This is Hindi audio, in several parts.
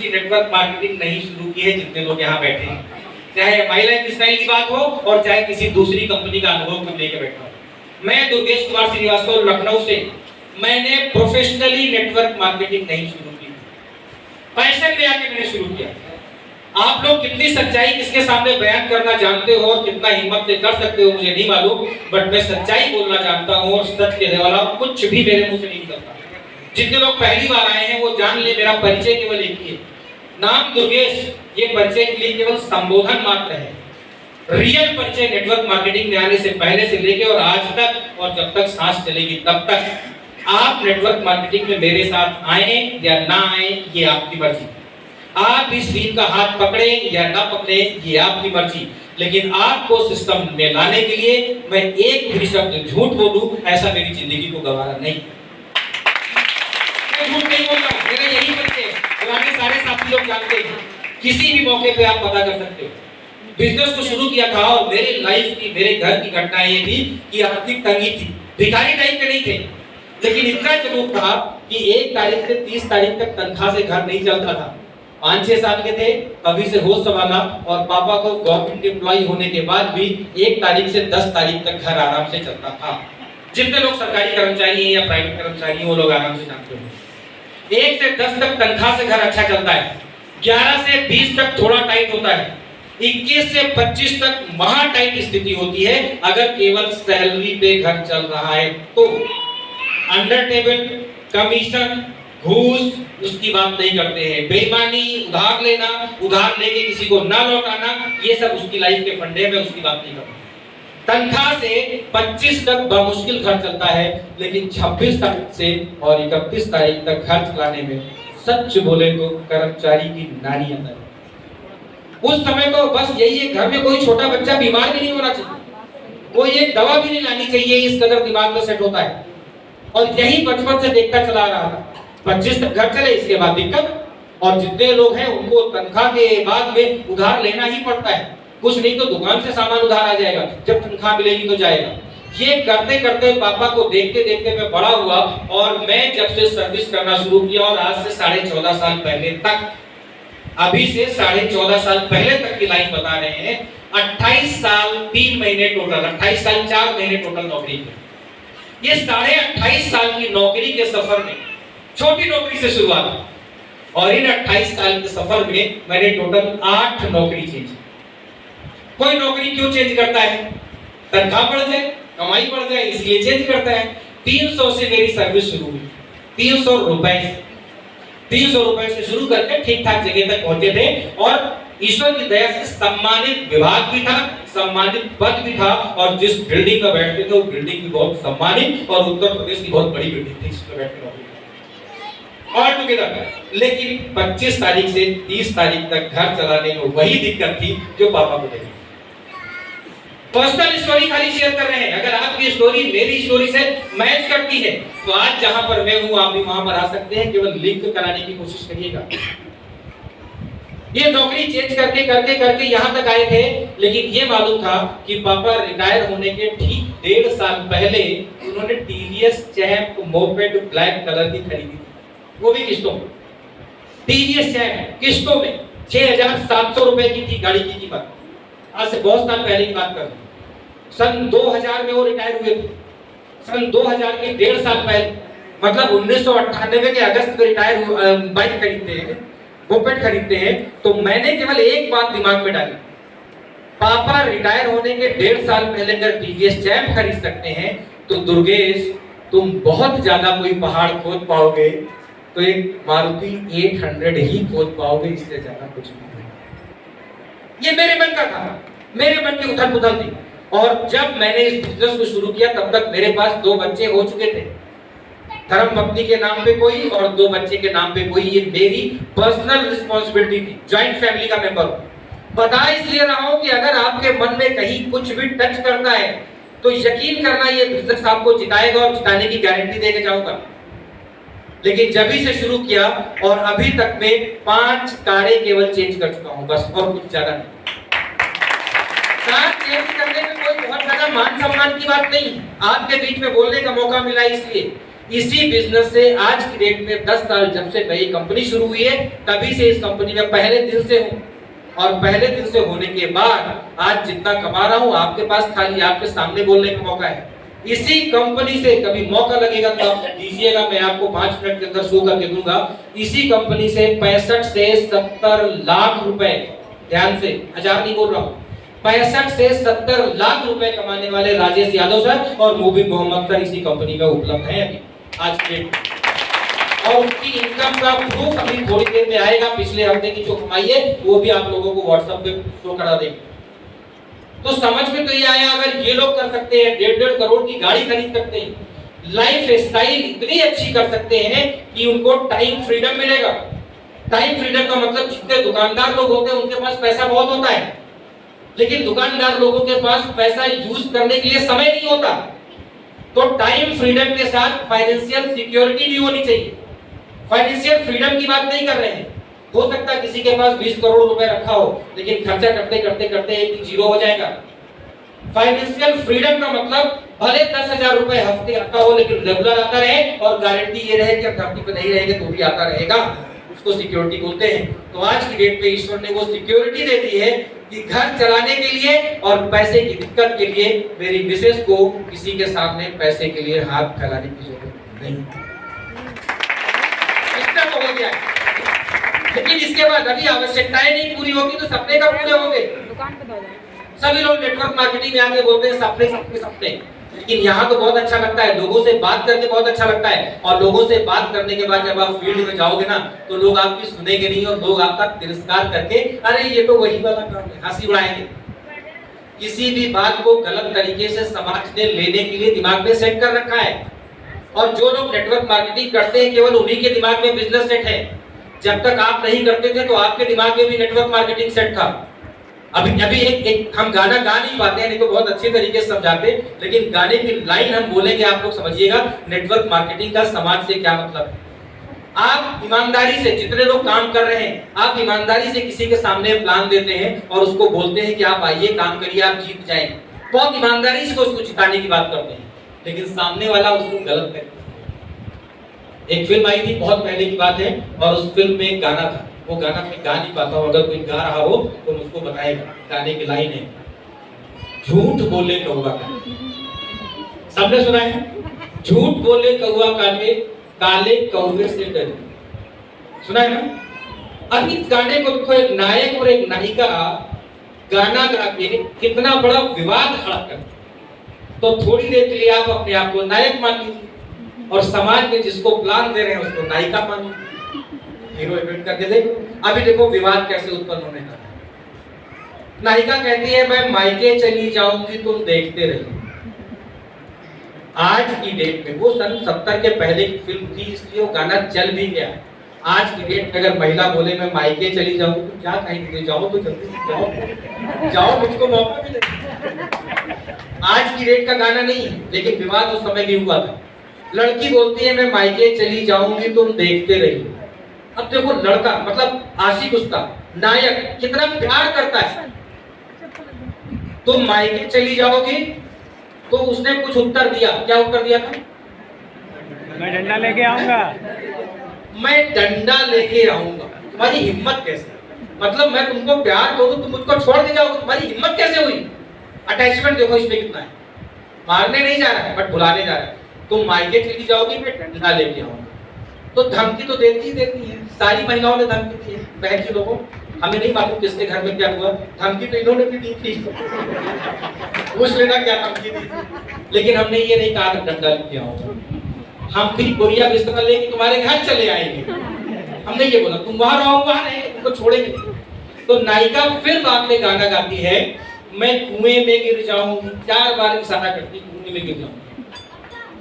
नेटवर्क मार्केटिंग नहीं शुरू की है जितने लोग यहाँ बैठे हैं, चाहे माई लाइफ स्टाइल की बात हो और चाहे किसी दूसरी कंपनी का अनुभव को लेकर बैठा हो। मैं दुर्गेश कुमार श्रीवास्तव लखनऊ से, मैंने प्रोफेशनली नेटवर्क मार्केटिंग नहीं शुरू की, पैशन में आके मैंने शुरू किया। आप लोग कितनी सच्चाई किसके सामने बयान करना जानते हो और कितना हिम्मत से कर सकते हो मुझे नहीं मालूम, बट मैं सच्चाई बोलना जानता हूँ और सच कहने वाला कुछ भी मेरे मुंह से नहीं निकलता। जितने लोग पहली बार आए हैं वो जान ले, मेरा परिचय केवल एक ही है, नाम दुर्गेश। ये परिचय के लिए केवल संबोधन मात्र है। रियल परिचय नेटवर्क मार्केटिंग में आने से पहले से लेके और आज तक और जब तक सांस चलेगी तब तक आप नेटवर्क मार्केटिंग में मेरे साथ आए या ना आए ये आपकी मर्जी। आप इस टीम का हाथ पकड़े या ना पकड़े ये आपकी मर्जी, लेकिन आपको सिस्टम में लाने के लिए मैं एक भी शब्द झूठ बोलूं ऐसा मेरी जिंदगी को गवारा नहीं। मैं झूठ नहीं बोल रहा, मेरा यही परिचय पुराने सारे साथी लोग जानते हैं। किसी भी मौके पे आप पता कर सकते हो। बिजनेस को शुरू किया था और मेरे लाइफ की, मेरे घर की घटना ये थी कि आर्थिक तंगी थी, भिखारी टाइप के नहीं थे, लेकिन इतना जरूर था कि 1 तारीख से 30 तारीख तक तनख्वाह से घर नहीं चलता था। 5-6 साल के थे, अभी से होश संभाला और पापा को गवर्नमेंट एम्प्लॉय होने के बाद भी 1 तारीख से 10 तारीख तक घर आराम से चलता था। जितने लोग सरकारी कर्मचारी हैं या प्राइवेट कर्मचारी हैं वो लोग आराम से जानते हैं। 1 से 10 तक तनख्वाह से घर अच्छा चलता है, 11 से 20 तक थोड़ा टाइट होता है, 21 से 25 तक महा टाइट स्थिति होती है अगर केवल सैलरी पे घर चल रहा है तो। अंडर टेबल कमीशन घूस उसकी बात नहीं करते हैं, बेईमानी, उधार लेना, उधार लेके किसी को ना लौटाना, ये सब उसकी लाइफ के फंडे में उसकी बात नहीं करते। तनख्वाह से 25 तक बमुश्किल घर चलता है, लेकिन 26 तारीख से और 31 तारीख तक घर चलाने में सच बोले तो कर्मचारी की नानी आता है। उस समय तो बस यही है, घर में कोई छोटा बच्चा बीमार भी नहीं होना चाहिए, कोई एक दवा भी नहीं लानी चाहिए, इस कदर दिमाग में सेट होता है। और यही बचपन से देखता चला रहा था। 25 तक घर चले, इसके बाद दिक्कत, और जितने लोग हैं उनको तनख्वाह के बाद में उधार लेना ही पड़ता है। कुछ नहीं तो दुकान से सामान उधार आ जाएगा, जब तनख्वाह मिलेगी तो जाएगा। ये करते करते पापा को देखते देखते मैं बड़ा हुआ और मैं जब से सर्विस करना शुरू किया और आज से 14.5 साल पहले तक, अभी से 14.5 साल पहले तक की लाइन बता रहे हैं, 28 साल 3 महीने टोटल, 28 साल 4 महीने टोटल नौकरी की। ये 28.5 साल की नौकरी के सफर में छोटी नौकरी से शुरुआत और इन 28 साल के सफर में मैंने टोटल 8 नौकरी चेंज। कोई नौकरी क्यों चेंज करता है? तनख्वाह बढ़ जाए, कमाई बढ़ जाए, इसलिए चेंज करता है। 300 से मेरी सर्विस शुरू हुई, 300 रुपए से शुरू करके ठीक ठाक जगह तक पहुंचे थे और ईश्वर की दया से सम्मानित विभाग भी था, सम्मानित पद भी था और जिस बिल्डिंग में बैठते थे वो बिल्डिंग भी बहुत सम्मानित और उत्तर प्रदेश की बहुत बड़ी बिल्डिंग थी जिसमें बैठते थे ऑल टुगेदर। लेकिन 25 तारीख से 30 तारीख तक घर चलाने में वही दिक्कत थी जो पापा को देखी। पर्सनल स्टोरी खाली शेयर कर रहे हैं, अगर आपकी स्टोरी मेरी स्टोरी से मैच करती है तो आज जहां पर मैं हूं आप भी वहां पर आ सकते हैं, केवल लिंक कराने की कोशिश करिएगा। ये नौकरी चेंज करके करके करके यहां तक आए थे, लेकिन ये मालूम था कि पापा रिटायर होने के ठीक 1.5 साल पहले उन्होंने TVS champ moped black colour की खरीदी, वो भी किस्तों में। टीवीएस चैंप किस्तों में 6,700 रुपए की थी गाड़ी की कीमत। आज से बहुत साल पहले की बात कर रहे हैं, सन 2000 में वो रिटायर हुए थे। सन 2000 के 1.5 साल पहले, मतलब 1998 के अगस्त में रिटायर बाइक खरीदते हैं, मोपेड खरीदते हैं। तो मैंने केवल एक बात दिमाग में डाली, पापा रिटायर होने के 1.5 साल पहले अगर टीवीएस चैंप खरीद सकते हैं तो दुर्गेश तुम बहुत ज्यादा कोई पहाड़ खोद पाओगे तो एक मारुति 800 ही खोद पाओगे, इससे ज्यादा कुछ नहीं। ये मेरे मन का था, मेरे मन की उथल पुथल थी। और जब मैंने इस बिजनेस को शुरू किया तब तक मेरे पास 2 बच्चे हो चुके थे, धर्म पत्नी के नाम पे कोई और 2 बच्चे के नाम पे कोई। ये मेरी पर्सनल रिस्पॉन्सिबिलिटी थी, ज्वाइंट फैमिली का मेंबर हूं। बता इसलिए रहा हूं कि अगर आपके मन में कहीं कुछ भी टच करता है तो यकीन करना ये बिजनेस आपको जिताएगा और जिताने की गारंटी देके जाऊंगा। लेकिन जब ही से शुरू किया और अभी तक में 5 कारें केवल चेंज कर चुका हूं, बस, और कुछ ज्यादा नहीं। कार चेंज करने में कोई बहुत ज्यादा मान सम्मान की बात नहीं, आपके बीच में बोलने का मौका मिला इसलिए। इसी बिजनेस से आज की डेट में 10 साल जब से नई कंपनी शुरू हुई है, तभी से इस कंपनी में पहले दिन से हूँ। और पहले दिन से होने के बाद आज जितना कमा रहा हूँ, आपके पास खाली आपके सामने बोलने का मौका है। इसी कंपनी से कभी मौका लगेगा तो आप दीजिएगा, मैं आपको 5 मिनट के अंदर शो करके दूंगा। इसी कंपनी से 65 से 70 लाख रुपए, ध्यान से, 1000 नहीं बोल रहा हूँ, 65 से 70 लाख रुपए कमाने वाले राजेश यादव सर और मुबीन मोहम्मद सर इसी कंपनी में उपलब्ध हैं अभी आज के डेट में। और उनकी इनकम का प्रूफ अभी थोड़ी देर में आएगा। पिछले हफ्ते की जो कमाई है वो भी आप लोगों को व्हाट्सएप पे शो करा देंगे। तो समझ में तो ये आया, अगर ये लोग कर सकते हैं, 1.5 करोड़ की गाड़ी खरीद सकते हैं, लाइफ स्टाइल इतनी अच्छी कर सकते हैं कि उनको टाइम फ्रीडम मिलेगा। टाइम फ्रीडम का मतलब जितने दुकानदार लोग होते हैं उनके पास पैसा बहुत होता है, लेकिन दुकानदार लोगों के पास पैसा यूज करने के लिए समय नहीं होता। तो टाइम फ्रीडम के साथ फाइनेंशियल सिक्योरिटी भी होनी चाहिए। फाइनेंशियल फ्रीडम की बात नहीं कर रहे हैं। हो सकता है किसी के पास 20 करोड़ रुपए रखा हो, लेकिन खर्चा करते करते करते एक जीरो हो जाएगा। फाइनेंशियल फ्रीडम का मतलब भले 10,000 रुपए हफ्ते आता हो, लेकिन रेगुलर आता रहे और गारंटी ये रहे कि धरती पे नहीं रहेंगे तो भी आता रहेगा, उसको सिक्योरिटी बोलते हैं। तो आज की डेट पे ईश्वर ने वो सिक्योरिटी दे दी है कि घर चलाने के लिए और पैसे की दिक्कत के लिए मेरी मिसेस को किसी के सामने पैसे के लिए हाथ फैलाने की जरूरत नहीं। इतना तो हो गया, लेकिन इसके बाद अभी आवश्यकताएं नहीं पूरी होगी तो सपने कब पूरे होंगे? दुकान पे दो सभी लोग नेटवर्क मार्केटिंग में आके बोलते हैं सपने सपने सपने, लेकिन यहाँ तो बहुत अच्छा लगता है, लोगों से बात करके बहुत अच्छा लगता है। और लोगों से बात करने के बाद जब आप फील्ड में जाओगे ना तो लोग आपकी सुनेंगे नहीं और लोग आपका तिरस्कार करके अरे ये तो वही वाला काम है, हंसी उड़ाएंगे। किसी भी बात को गलत तरीके से समाज ने लेने के लिए दिमाग में सेट कर रखा है। और जो लोग नेटवर्क मार्केटिंग करते हैं केवल उन्हीं के दिमाग में बिजनेस सेट है। जब तक आप नहीं करते थे तो आपके दिमाग में भी नेटवर्क मार्केटिंग सेट था। अभी एक हम गाना गा नहीं पाते हैं, नहीं तो बहुत अच्छे तरीके से समझाते, लेकिन गाने की लाइन हम बोलेंगे, आप लोग समझिएगा नेटवर्क मार्केटिंग का समाज से क्या मतलब है। आप ईमानदारी से, जितने लोग काम कर रहे हैं, आप ईमानदारी से किसी के सामने प्लान देते हैं और उसको बोलते हैं कि आप आइए काम करिए, आप जीत जाएंगे। बहुत ईमानदारी से उसको जिताने की बात करते हैं, लेकिन सामने वाला उसको गलत करता है। एक फिल्म आई थी, बहुत पहले की बात है, और उस फिल्म में एक गाना था। वो गाना मैं गा नहीं पाता हूँ, अगर कोई गा रहा हो तो मुझको बताएगा। गाने की लाइन है, झूठ बोले कौवा काटे, सबने सुना है? झूठ बोले कौवा काटे, काले कौवे से डरे, सुना है ना? अब इस गाने को देखो, एक नायक और एक नायिका गाना गा के कितना बड़ा विवाद खड़ा कर, तो थोड़ी देर के लिए आप अपने आप को नायक मान लीजिए और समाज में जिसको प्लान दे रहे हैं उसको नायिका मान लीजिए। हीरो इवेंट करके देखो। अभी देखो विवाद कैसे उत्पन्न होने का। नायिका कहती है मैं मायके चली जाऊंगी तुम देखते रहिए। आज की डेट में, वो सन 70 के पहले की फिल्म थी इसलिए वो गाना चल भी गया। आज की डेट में अगर महिला बोले मैं मायके चली जाऊंगी तो क्या कहेंगे? जाओ तो जल्दी जाओ, जाओ मुझको मौका मिले। आज की डेट का गाना नहीं है, लेकिन विवाद उस समय भी हुआ था। लड़की बोलती है मैं मायके चली जाऊंगी तुम देखते रहिए। अब देखो लड़का मतलब आशिक, उसका नायक कितना प्यार करता है। तुम मायके चली जाओगी तो उसने कुछ उत्तर दिया। क्या उत्तर दिया था? मैं डंडा लेके आऊंगा, मैं डंडा लेके आऊंगा। तुम्हारी हिम्मत कैसे? मतलब मैं तुमको प्यार करूं तुम मुझको छोड़ के जाओगे, तुम्हारी हिम्मत कैसे हुई? अटैचमेंट देखो इसमें कितना है। मारने नहीं जा रहा है बट भुलाने जा रहा है। तुम मायके चली जाओगी मैं डंडा लेके आऊंगा। तो धमकी तो देती ही देती है, सारी महिलाओं ने धमकी दी है। बहन जी लोगों, हमें नहीं मालूम किसके घर में क्या हुआ, धमकी तो इन्होंने भी दी थी। पूछ लेना क्या धमकी दी थी। लेकिन हमने ये नहीं कहा डंडा लेके आऊंगा, हम भी बोरिया बिस्तर लेके तुम्हारे घर चले आएंगे। हमने ये बोला तुम वहां रहो, वहां रहेंगे, तुमको छोड़ेंगे नहीं। तो नायिका फिर बाद में गाना गाती है मैं कुएं में गिर जाऊंगी, 4 बार इशारा करती कुएं में गिर जाऊंगी।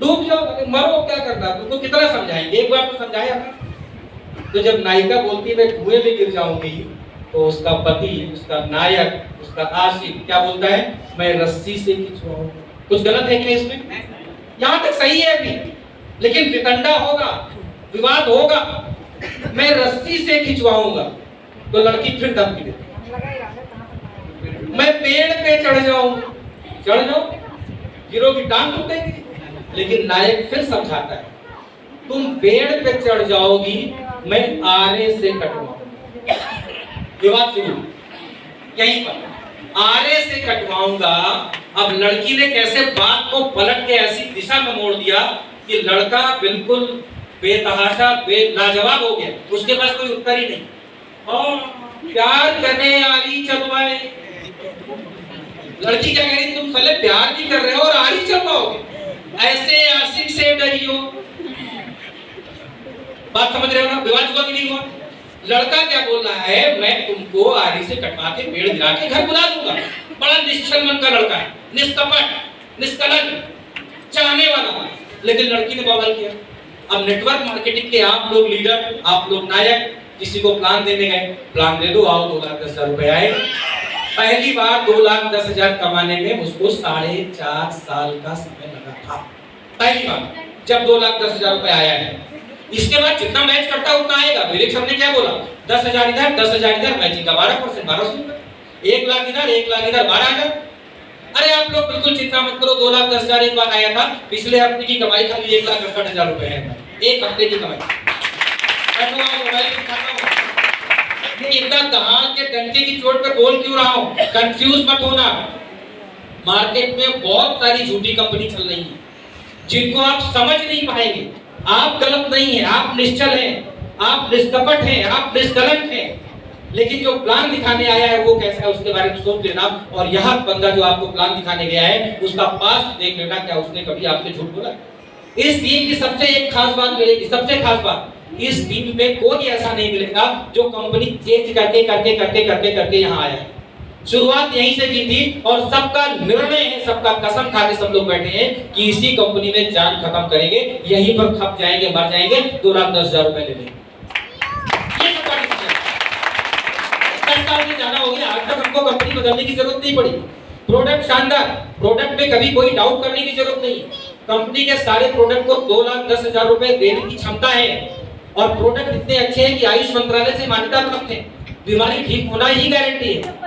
डूब जाओ, मरो, क्या करना? तुमको कितना समझाएंगे, एक बार तो समझाया ना। तो जब नायिका बोलती है मैं कुएं में गिर जाऊंगी तो उसका पति, उसका नायक, उसका आशिक क्या बोलता है? मैं रस्सी से खिंचवाऊंगा। कुछ गलत है क्या इसमें? यहाँ तक सही है अभी, लेकिन वितंडा होगा, विवाद होगा, मैं रस्सी से खिंचवाऊंगा। तो लड़की फिर धमकी देती मैं पेड़ पे चढ़ जाऊंगा। चढ़ जाओ, गिरोगी टांग टूटेगी। लेकिन नायक फिर समझाता है तुम पेड़ पे चढ़ जाओगी, मैं आरे से कटवाऊंगा। विवाद शुरू यहीं पर, आरे से कटवाऊंगा। अब लड़की ने कैसे बात को पलट के ऐसी दिशा में मोड़ दिया कि लड़का बिल्कुल बेतहाशा लाजवाब हो गया, उसके पास कोई उत्तर ही नहीं। और प्यार करने आरी चलवाए, लड़की क्या कह रही, तुम साले प्यार भी कर रहे हो और आरी चलवाओगे, ऐसे आशिक से डरी हो। बात समझ रहे हो ना, विवाद हुआ कि नहीं हुआ? लड़का क्या बोल रहा है, मैं तुमको आरी से कटवा के पेड़ गिरा के घर बुला दूंगा। बड़ा निश्चल मन का लड़का है, निष्कपट, निष्कलंक, चाहने वाला। लेकिन लड़की ने बवाल किया। अब नेटवर्क मार्केटिंग के आप लोग लीडर, आप लोग नायक, किसी को प्लान देने गए, प्लान दे दो, आओ 2,10,000 रुपए आए। पहली बार 2,10,000 कमाने में मुझको 4.5 साल का समय लगा था। पहली बार जब 2,10,000 रुपए आया है। इसके बाद जितना मैच करता उतना आएगा। मेरे सर ने क्या बोला, 10,000 इधर 10,000 इधर, मैचिंग का 12%, 1200, 1 लाख इधर 1 लाख इधर, 12,000। अरे आप लोग बिल्कुल चिंता मत करो, 2,10,000 एक बार आया था। पिछले हफ्ते की कमाई खाली 1,68,000 रुपए है, एक हफ्ते की कमाई। इतना दहाड़ के डंडे की चोट पे बोल क्यों रहा हूं, कंफ्यूज मत होना। मार्केट में बहुत सारी झूठी कंपनी चल रही है जिनको आप समझ नहीं पाएंगे। आप गलत नहीं है, आप निश्चल हैं, आप निष्कपट हैं, आप निष्कलंक हैं। लेकिन जो प्लान दिखाने आया है वो कैसा है उसके बारे में सोच लेना। और यहाँ बंदा जो आपको प्लान दिखाने गया है उसका पास्ट देख लेना, क्या उसने कभी आपसे झूठ बोला। इस टीम की सबसे एक खास बात मिलेगी, सबसे खास बात, इस टीम में कोई ऐसा नहीं मिलेगा जो कंपनी चेंज करके करके करके करके करके यहाँ आया है। शुरुआत यहीं से की थी और सबका निर्णय है, सबका कसम खा के सब लोग बैठे हैं कि इसी कंपनी में जान खत्म करेंगे, यहीं पर खप जाएंगे, मर जाएंगे, 2,10,000 रुपए ले लेंगे। ये सबका डिसीजन है। 10 साल में जाना हो गया, आज तक हमको कंपनी बदलने की जरूरत नहीं पड़ी। प्रोडक्ट शानदार, प्रोडक्ट में कभी कोई डाउट करने की जरूरत नहीं। कंपनी के सारे प्रोडक्ट को 2,10,000 रुपए देने की क्षमता है और प्रोडक्ट इतने अच्छे हैं कि आयुष मंत्रालय से मान्यता प्राप्त है। बीमारी ठीक होना ही गारंटी है।